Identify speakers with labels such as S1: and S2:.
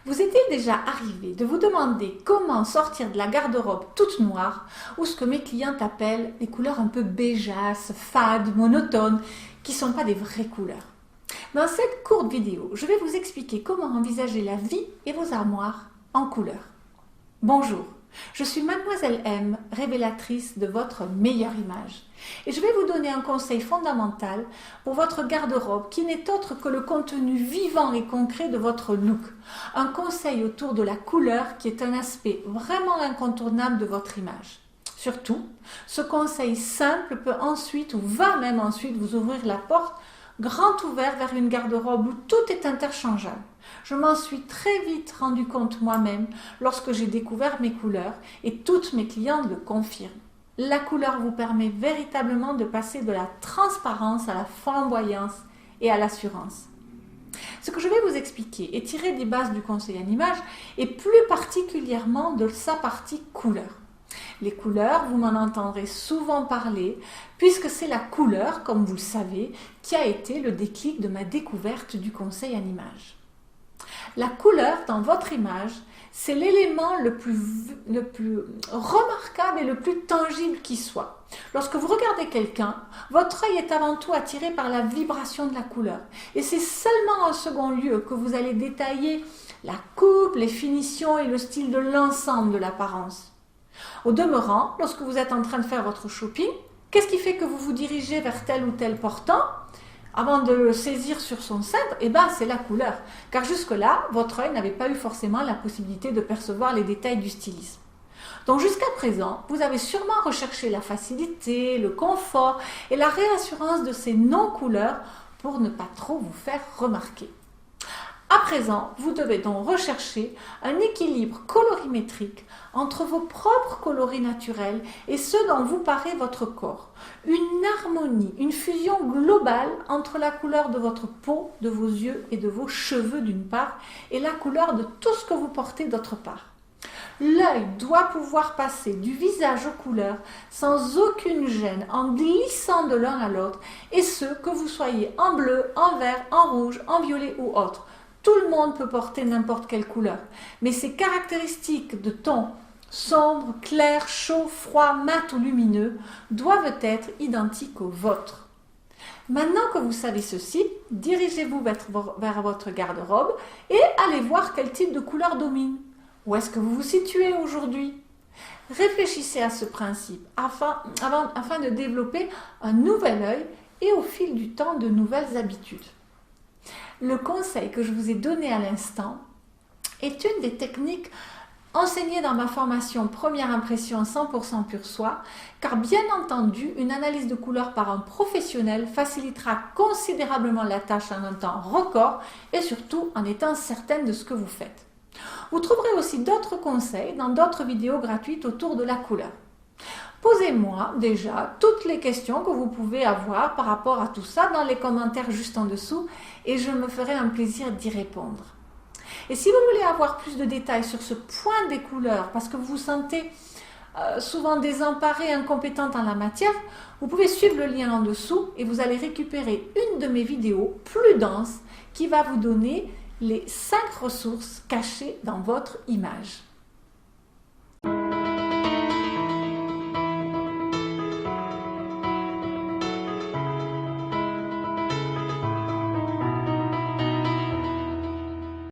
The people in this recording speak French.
S1: Vous est-il déjà arrivé de vous demander comment sortir de la garde-robe toute noire ou ce que mes clientes appellent les couleurs un peu beigeasses, fades, monotones, qui ne sont pas des vraies couleurs? Dans cette courte vidéo, je vais vous expliquer comment envisager la vie et vos armoires en couleurs. Bonjour, je suis Mademoiselle M, révélatrice de votre meilleure image. Et je vais vous donner un conseil fondamental pour votre garde-robe qui n'est autre que le contenu vivant et concret de votre look. Un conseil autour de la couleur qui est un aspect vraiment incontournable de votre image. Surtout, ce conseil simple peut ensuite ou va même ensuite vous ouvrir la porte grand ouvert vers une garde-robe où tout est interchangeable. Je m'en suis très vite rendu compte moi-même lorsque j'ai découvert mes couleurs et toutes mes clientes le confirment. La couleur vous permet véritablement de passer de la transparence à la flamboyance et à l'assurance. Ce que je vais vous expliquer est tiré des bases du conseil en image et plus particulièrement de sa partie couleur. Les couleurs, vous m'en entendrez souvent parler, puisque c'est la couleur, comme vous le savez, qui a été le déclic de ma découverte du conseil en image. La couleur dans votre image, c'est l'élément le plus remarquable et le plus tangible qui soit. Lorsque vous regardez quelqu'un, votre œil est avant tout attiré par la vibration de la couleur. Et c'est seulement en second lieu que vous allez détailler la coupe, les finitions et le style de l'ensemble de l'apparence. Au demeurant, lorsque vous êtes en train de faire votre shopping, qu'est-ce qui fait que vous vous dirigez vers tel ou tel portant avant de le saisir sur son cintre? Eh bien, c'est la couleur. Car jusque-là, votre œil n'avait pas eu forcément la possibilité de percevoir les détails du stylisme. Donc jusqu'à présent, vous avez sûrement recherché la facilité, le confort et la réassurance de ces non-couleurs pour ne pas trop vous faire remarquer. À présent, vous devez donc rechercher un équilibre colorimétrique entre vos propres coloris naturels et ceux dont vous paré votre corps. Une harmonie, une fusion globale entre la couleur de votre peau, de vos yeux et de vos cheveux d'une part et la couleur de tout ce que vous portez d'autre part. L'œil doit pouvoir passer du visage aux couleurs sans aucune gêne en glissant de l'un à l'autre et ce, que vous soyez en bleu, en vert, en rouge, en violet ou autre. Tout le monde peut porter n'importe quelle couleur, mais ces caractéristiques de ton sombre, clair, chaud, froid, mat ou lumineux doivent être identiques aux vôtres. Maintenant que vous savez ceci, dirigez-vous vers votre garde-robe et allez voir quel type de couleur domine. Où est-ce que vous vous situez aujourd'hui? Réfléchissez à ce principe afin de développer un nouvel œil et au fil du temps de nouvelles habitudes. Le conseil que je vous ai donné à l'instant est une des techniques enseignées dans ma formation Première impression 100% pur soi, car bien entendu, une analyse de couleur par un professionnel facilitera considérablement la tâche en un temps record et surtout en étant certaine de ce que vous faites. Vous trouverez aussi d'autres conseils dans d'autres vidéos gratuites autour de la couleur. Posez-moi déjà toutes les questions que vous pouvez avoir par rapport à tout ça dans les commentaires juste en dessous et je me ferai un plaisir d'y répondre. Et si vous voulez avoir plus de détails sur ce point des couleurs parce que vous vous sentez souvent désemparée, incompétente en la matière, vous pouvez suivre le lien en dessous et vous allez récupérer une de mes vidéos plus dense qui va vous donner les 5 ressources cachées dans votre image.